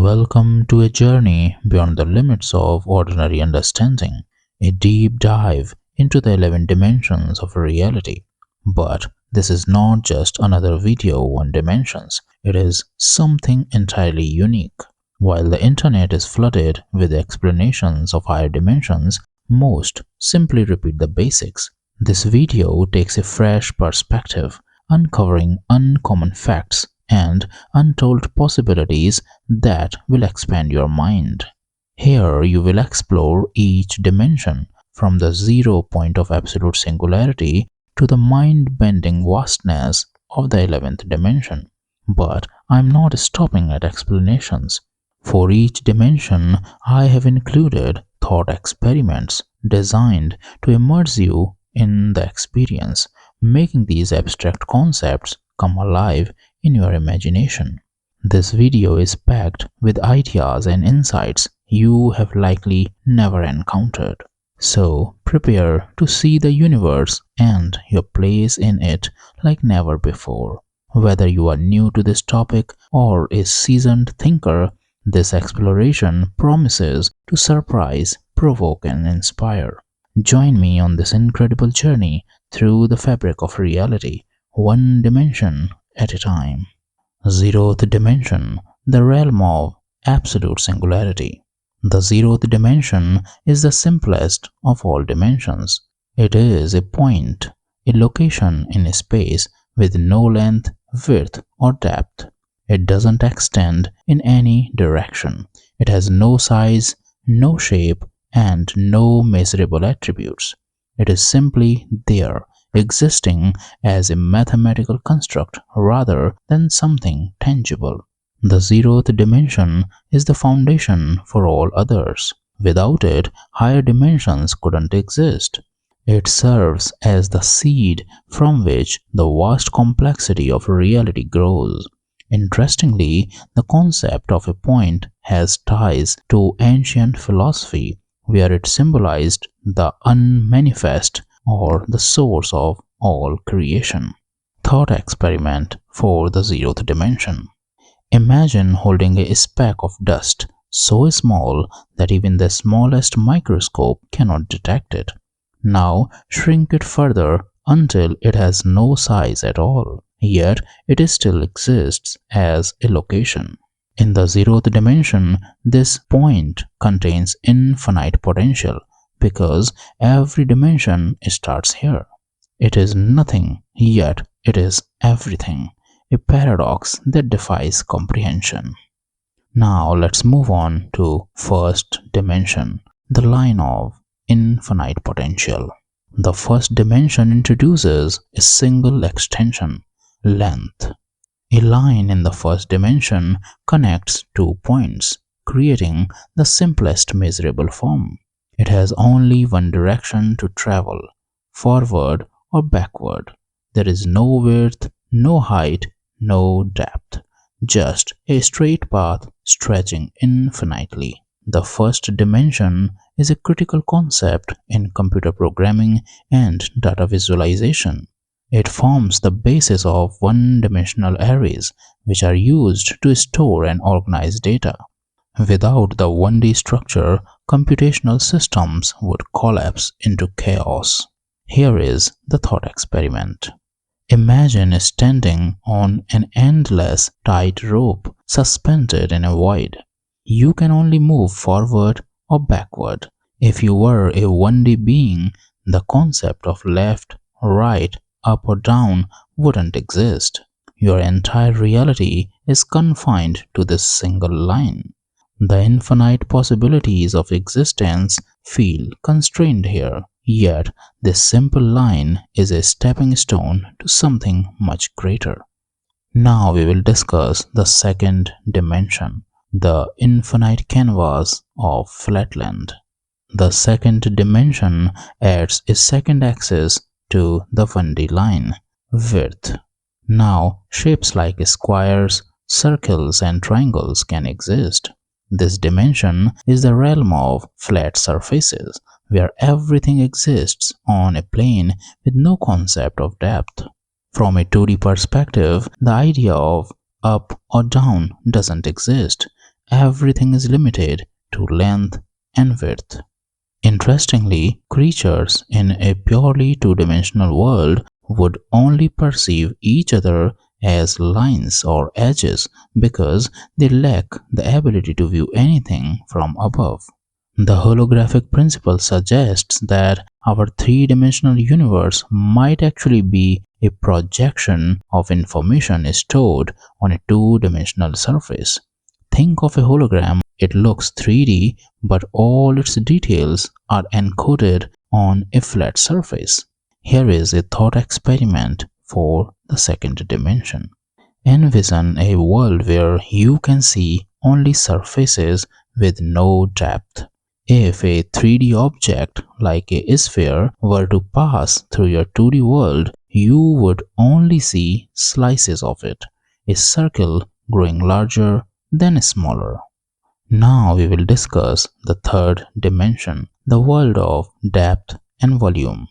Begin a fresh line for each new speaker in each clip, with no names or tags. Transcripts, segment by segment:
Welcome to a journey beyond the limits of ordinary understanding, a deep dive into the 11 dimensions of reality. But this is not just another video on dimensions, it is something entirely unique. While the internet is flooded with explanations of higher dimensions, most simply repeat the basics. This video takes a fresh perspective, uncovering uncommon facts and untold possibilities that will expand your mind. Here you will explore each dimension, from the zero point of absolute singularity to the mind-bending vastness of the 11th dimension. But I am not stopping at explanations. For each dimension, I have included thought experiments designed to immerse you in the experience, making these abstract concepts come alive in your imagination. This video is packed with ideas and insights you have likely never encountered. So prepare to see the universe and your place in it like never before. Whether you are new to this topic or a seasoned thinker, this exploration promises to surprise, provoke, and inspire. Join me on this incredible journey through the fabric of reality, one dimension at a time. Zeroth dimension, the realm of absolute singularity. The zeroth dimension is the simplest of all dimensions. It is a point, a location in space with no length, width, or depth. It doesn't extend in any direction. It has no size, no shape, and no measurable attributes. It is simply there, existing as a mathematical construct rather than something tangible. The zeroth dimension is the foundation for all others. Without it, higher dimensions couldn't exist. It serves as the seed from which the vast complexity of reality grows. Interestingly, the concept of a point has ties to ancient philosophy, where it symbolized the unmanifest or the source of all creation. Thought experiment for the zeroth dimension. Imagine holding a speck of dust so small that even the smallest microscope cannot detect it. Now shrink it further until it has no size at all, yet it still exists as a location. In the zeroth dimension, this point contains infinite potential because every dimension starts here. It is nothing, yet it is everything, a paradox that defies comprehension. Now let's move on to first dimension, the line of infinite potential. The first dimension introduces a single extension, length. A line in the first dimension connects two points, creating the simplest measurable form. It has only one direction to travel, forward or backward. There is no width, no height, no depth, just a straight path stretching infinitely. The first dimension is a critical concept in computer programming and data visualization. It forms the basis of one-dimensional arrays, which are used to store and organize data. Without the 1D structure, computational systems would collapse into chaos. Here is the thought experiment. Imagine standing on an endless tightrope suspended in a void. You can only move forward or backward. If you were a 1D being, the concept of left, right, up or down wouldn't exist. Your entire reality is confined to this single line. The infinite possibilities of existence feel constrained here, yet this simple line is a stepping stone to something much greater. Now we will discuss the second dimension, the infinite canvas of flatland. The second dimension adds a second axis to the 1D line, width. Now shapes like squares, circles, and triangles can exist. This dimension is the realm of flat surfaces, where everything exists on a plane with no concept of depth. From a 2D perspective, the idea of up or down doesn't exist. everything is limited to length and width. Interestingly, creatures in a purely two-dimensional world would only perceive each other as lines or edges because they lack the ability to view anything from above. The holographic principle suggests that our three-dimensional universe might actually be a projection of information stored on a two-dimensional surface. Think of a hologram. It looks 3D, but all its details are encoded on a flat surface. Here is a thought experiment for the second dimension. Envision a world where you can see only surfaces with no depth. If a 3D object like a sphere were to pass through your 2D world, you would only see slices of it, a circle growing larger then smaller. Now we will discuss the third dimension, the world of depth and volume.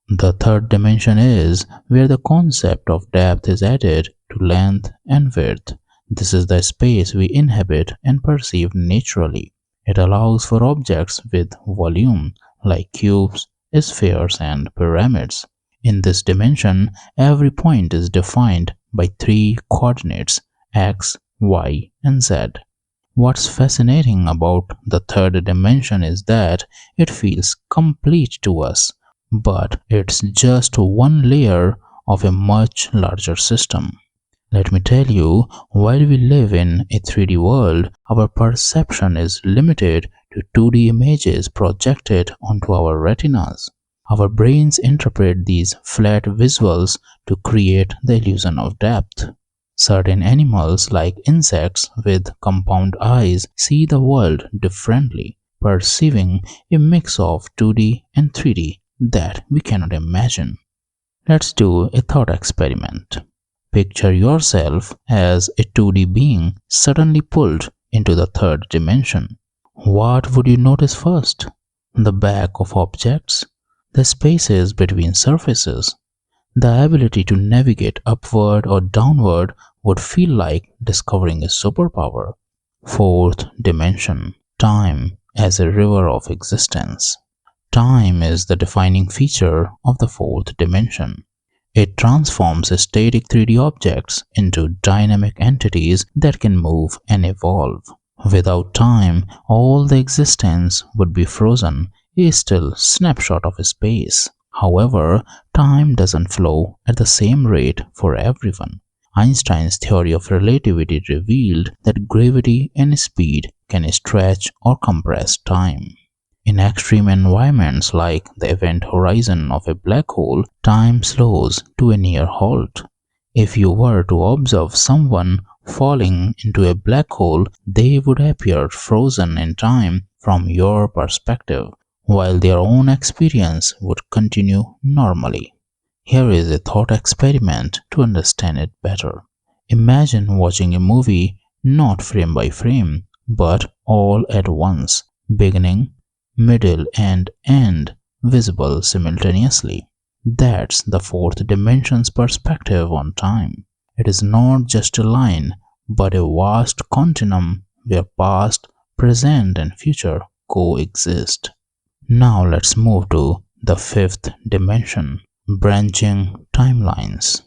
The third dimension is where the concept of depth is added to length and width. This is the space we inhabit and perceive naturally. It allows for objects with volume like cubes, spheres, and pyramids. In this dimension, every point is defined by three coordinates x, y, and z. What's fascinating about the third dimension is that it feels complete to us, but it's just one layer of a much larger system. Let me tell you, while we live in a 3D world, our perception is limited to 2D images projected onto our retinas. Our brains interpret these flat visuals to create the illusion of depth. Certain animals, like insects with compound eyes, see the world differently, perceiving a mix of 2D and 3D that we cannot imagine. Let's do a thought experiment. Picture yourself as a 2D being suddenly pulled into the third dimension. What would you notice first? The back of objects, the spaces between surfaces. The ability to navigate upward or downward would feel like discovering a superpower. Fourth dimension, time as a river of existence. Time is the defining feature of the fourth dimension. It transforms static 3D objects into dynamic entities that can move and evolve. Without time, all the existence would be frozen, a still snapshot of space. However, time doesn't flow at the same rate for everyone. Einstein's theory of relativity revealed that gravity and speed can stretch or compress time. In extreme environments like the event horizon of a black hole, time slows to a near halt. If you were to observe someone falling into a black hole, they would appear frozen in time from your perspective, while their own experience would continue normally. Here is a thought experiment to understand it better. Imagine watching a movie not frame by frame, but all at once, beginning, middle, and end visible simultaneously. That's the fourth dimension's perspective on time. It is not just a line, but a vast continuum where past, present, and future coexist. Now let's move to the fifth dimension, branching timelines.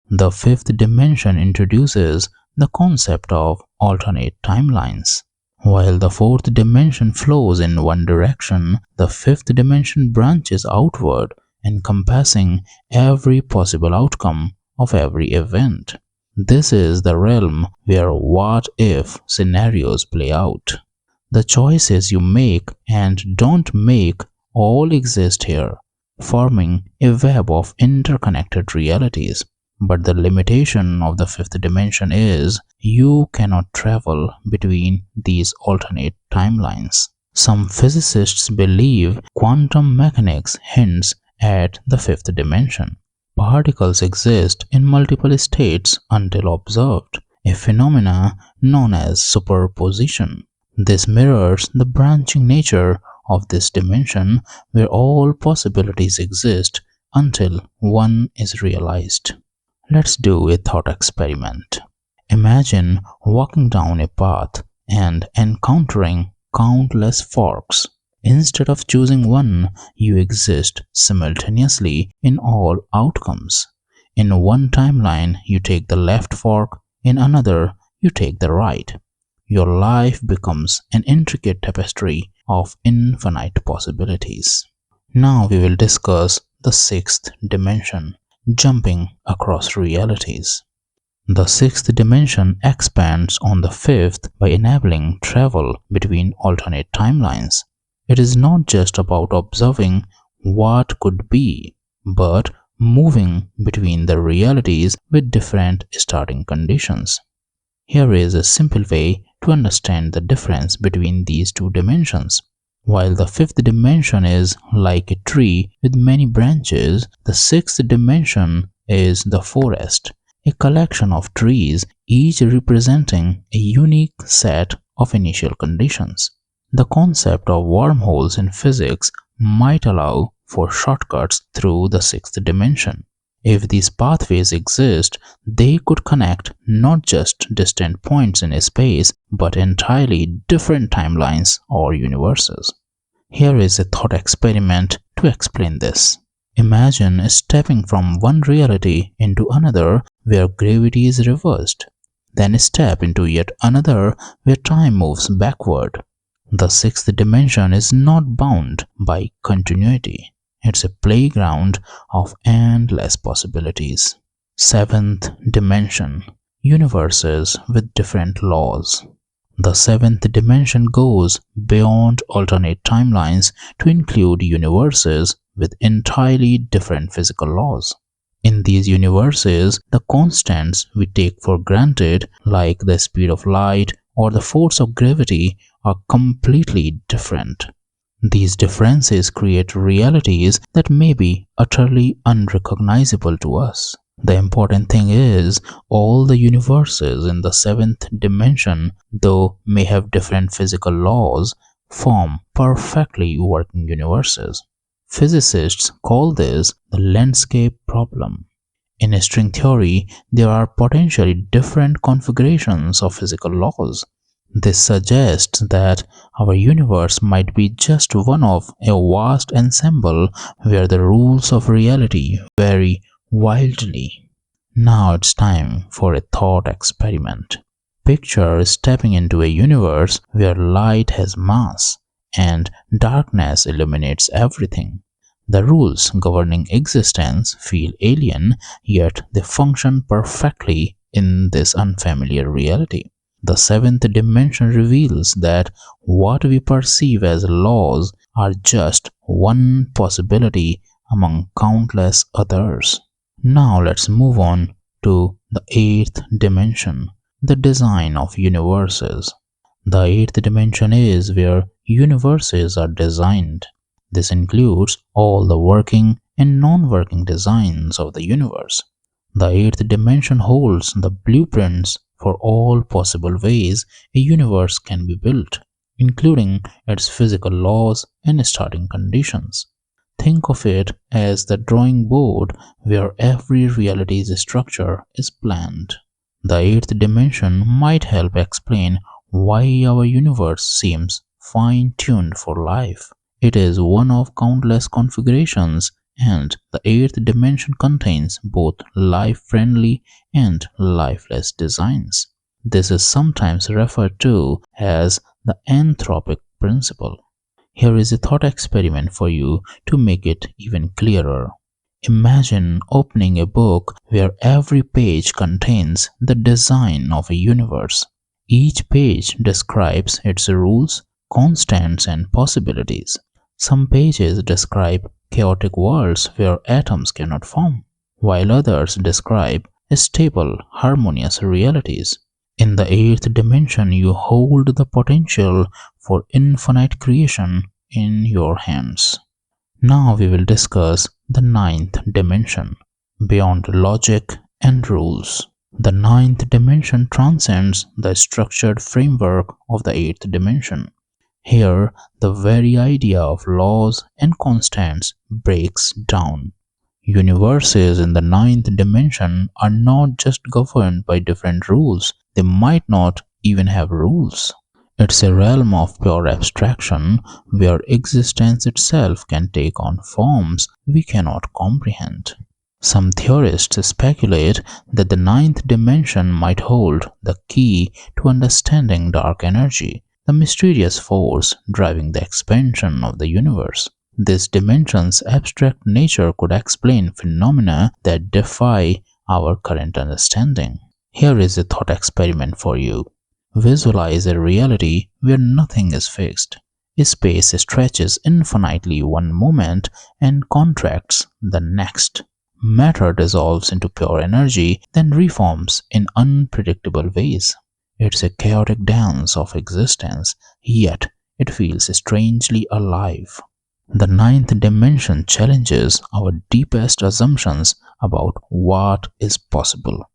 The fifth dimension introduces the concept of alternate timelines. While the fourth dimension flows in one direction, the fifth dimension branches outward, encompassing every possible outcome of every event. This is the realm where what-if scenarios play out. The choices you make and don't make all exist here, forming a web of interconnected realities. But the limitation of the fifth dimension is you cannot travel between these alternate timelines. Some physicists believe quantum mechanics hints at the fifth dimension. Particles exist in multiple states until observed, a phenomena known as superposition. This mirrors the branching nature of this dimension where all possibilities exist until one is realized. Let's do a thought experiment. Imagine walking down a path and encountering countless forks. Instead of choosing one, you exist simultaneously in all outcomes. In one timeline, you take the left fork, in another, you take the right. Your life becomes an intricate tapestry of infinite possibilities. Now we will discuss the sixth dimension, jumping across realities. The sixth dimension expands on the fifth by enabling travel between alternate timelines. It is not just about observing what could be, but moving between the realities with different starting conditions. Here is a simple way to understand the difference between these two dimensions. While the fifth dimension is like a tree with many branches, the sixth dimension is the forest, a collection of trees, each representing a unique set of initial conditions. The concept of wormholes in physics might allow for shortcuts through the sixth dimension. If these pathways exist, they could connect not just distant points in space, but entirely different timelines or universes. Here is a thought experiment to explain this. Imagine stepping from one reality into another where gravity is reversed. Then step into yet another where time moves backward. The sixth dimension is not bound by continuity. It's a playground of endless possibilities. Seventh dimension, universes with different laws. The seventh dimension goes beyond alternate timelines to include universes with entirely different physical laws. In these universes, the constants we take for granted, like the speed of light or the force of gravity, are completely different. These differences create realities that may be utterly unrecognizable to us. The important thing is, all the universes in the seventh dimension, though may have different physical laws, form perfectly working universes. Physicists call this the landscape problem. In string theory, there are potentially different configurations of physical laws. This suggests that our universe might be just one of a vast ensemble where the rules of reality vary wildly. Now it's time for a thought experiment. Picture stepping into a universe where light has mass and darkness illuminates everything. The rules governing existence feel alien, yet they function perfectly in this unfamiliar reality. The seventh dimension reveals that what we perceive as laws are just one possibility among countless others. Now let's move on to the eighth dimension, the design of universes. The eighth dimension is where universes are designed. This includes all the working and non-working designs of the universe. The eighth dimension holds the blueprints for all possible ways a universe can be built, including its physical laws and starting conditions. Think of it as the drawing board where every reality's structure is planned. The eighth dimension might help explain why our universe seems fine-tuned for life. It is one of countless configurations, and the eighth dimension contains both life-friendly and lifeless designs. This is sometimes referred to as the anthropic principle. Here is a thought experiment for you to make it even clearer. Imagine opening a book where every page contains the design of a universe. Each page describes its rules, constants, and possibilities. Some pages describe chaotic worlds where atoms cannot form, while others describe stable, harmonious realities. In the eighth dimension, you hold the potential for infinite creation in your hands. Now we will discuss the ninth dimension, beyond logic and rules. The ninth dimension transcends the structured framework of the eighth dimension. Here, the very idea of laws and constants breaks down. Universes in the ninth dimension are not just governed by different rules, they might not even have rules. It's a realm of pure abstraction where existence itself can take on forms we cannot comprehend. Some theorists speculate that the ninth dimension might hold the key to understanding dark energy, the mysterious force driving the expansion of the universe. This dimension's abstract nature could explain phenomena that defy our current understanding. Here is a thought experiment for you. Visualize a reality where nothing is fixed. Space stretches infinitely one moment and contracts the next. Matter dissolves into pure energy, then reforms in unpredictable ways. It's a chaotic dance of existence, yet it feels strangely alive. The ninth dimension challenges our deepest assumptions about what is possible.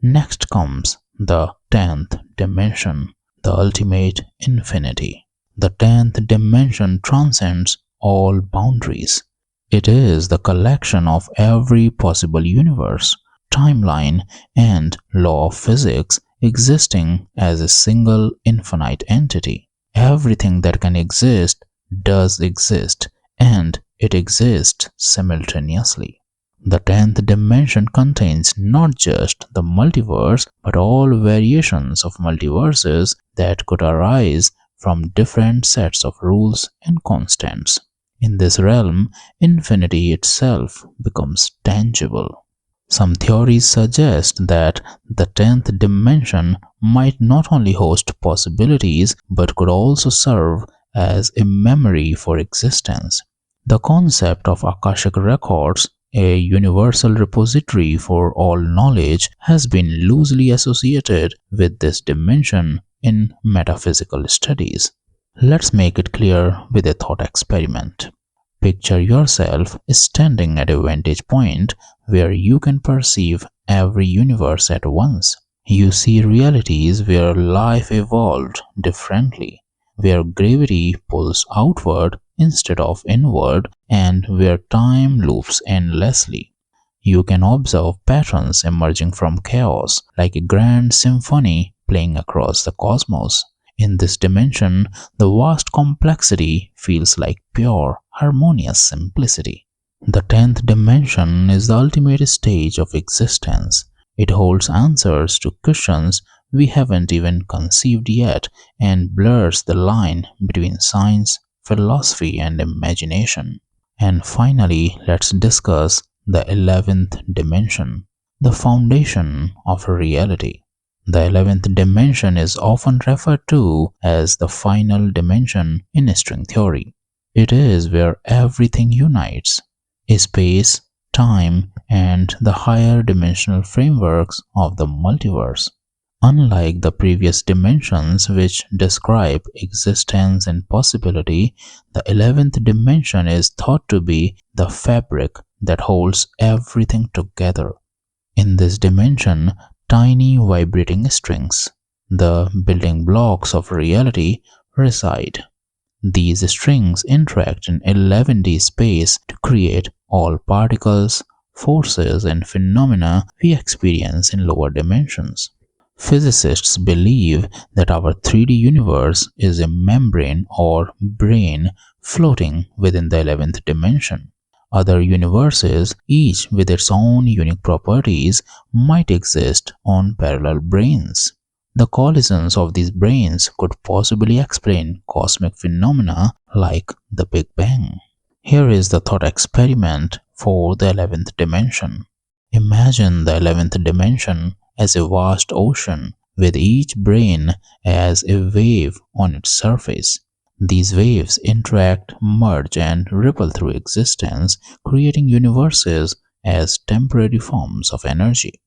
Next comes the tenth dimension, the ultimate infinity. The tenth dimension transcends all boundaries. It is the collection of every possible universe, timeline, and law of physics existing as a single infinite entity. Everything that can exist does exist, and it exists simultaneously. The tenth dimension contains not just the multiverse but all variations of multiverses that could arise from different sets of rules and constants. In this realm, infinity itself becomes tangible. Some theories suggest that the tenth dimension might not only host possibilities but could also serve as a memory for existence. The concept of Akashic records, a universal repository for all knowledge, has been loosely associated with this dimension in metaphysical studies. Let's make it clear with a thought experiment. Picture yourself standing at a vantage point where you can perceive every universe at once. You see realities where life evolved differently, where gravity pulls outward instead of inward, and where time loops endlessly. You can observe patterns emerging from chaos, like a grand symphony playing across the cosmos. In this dimension, the vast complexity feels like pure, harmonious simplicity. The tenth dimension is the ultimate stage of existence. It holds answers to questions we haven't even conceived yet and blurs the line between science, philosophy, and imagination. And finally, let's discuss the 11th dimension, the foundation of reality. The 11th dimension is often referred to as the final dimension in string theory. It is where everything unites: space, time, and the higher dimensional frameworks of the multiverse. Unlike the previous dimensions, which describe existence and possibility, the 11th dimension is thought to be the fabric that holds everything together. In this dimension, tiny vibrating strings, the building blocks of reality, reside. These strings interact in 11D space to create all particles, forces, and phenomena we experience in lower dimensions. Physicists believe that our 3D universe is a membrane or brain floating within the 11th dimension. Other universes, each with its own unique properties, might exist on parallel brains. The collisions of these brains could possibly explain cosmic phenomena like the Big Bang. Here is the thought experiment for the 11th dimension. Imagine the 11th dimension as a vast ocean, with each brain as a wave on its surface. These waves interact, merge, and ripple through existence, creating universes as temporary forms of energy.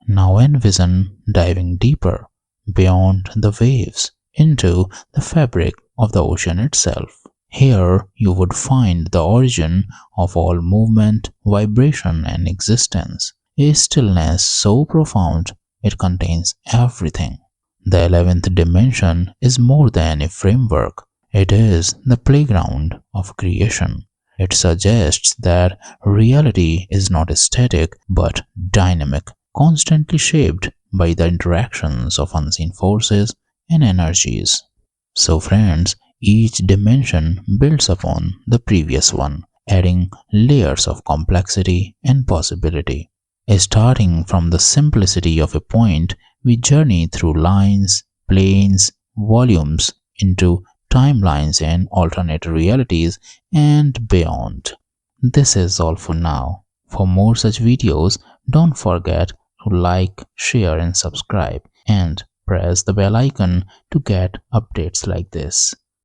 Now envision diving deeper, beyond the waves, into the fabric of the ocean itself. Here you would find the origin of all movement, vibration, and existence, a stillness so profound it contains everything. The 11th dimension is more than a framework, it is the playground of creation. It suggests that reality is not static but dynamic, constantly shaped by the interactions of unseen forces and energies. So friends, each dimension builds upon the previous one, adding layers of complexity and possibility. Starting from the simplicity of a point, we journey through lines, planes, volumes into timelines and alternate realities and beyond. This is all for now. For more such videos, don't forget to like, share and subscribe and press the bell icon to get updates like this.